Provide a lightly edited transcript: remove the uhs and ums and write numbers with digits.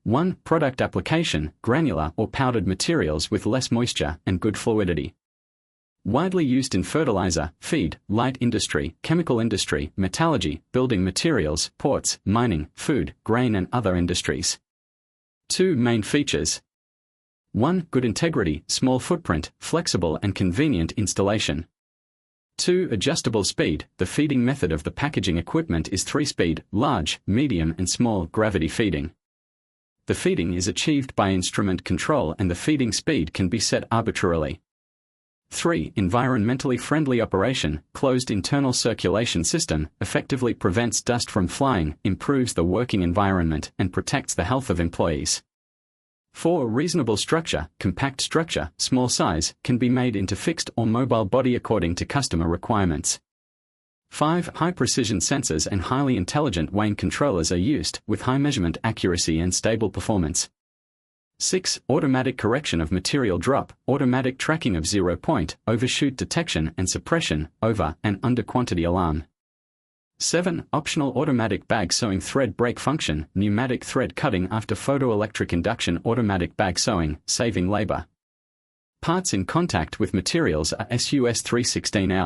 1. Product application, granular or powdered materials with less moisture and good fluidity. Widely used in fertilizer, feed, light industry, chemical industry, metallurgy, building materials, ports, mining, food, grain and other industries. 2. Main features. 1. Good integrity, small footprint, flexible and convenient installation. 2. Adjustable speed. The feeding method of the packaging equipment is 3-speed, large, medium and small gravity feeding. The feeding is achieved by instrument control and the feeding speed can be set arbitrarily. 3. Environmentally friendly operation. Closed internal circulation system effectively prevents dust from flying, improves the working environment and protects the health of employees. 4. Reasonable structure. Compact structure, small size, can be made into fixed or mobile body according to customer requirements. 5. High precision sensors and highly intelligent weighing controllers are used, with high measurement accuracy and stable performance. 6. Automatic correction of material drop, automatic tracking of 0-point, overshoot detection and suppression, over and under quantity alarm. 7. Optional automatic bag sewing thread break function, pneumatic thread cutting after photoelectric induction automatic bag sewing, saving labor. Parts in contact with materials are SUS 316 out.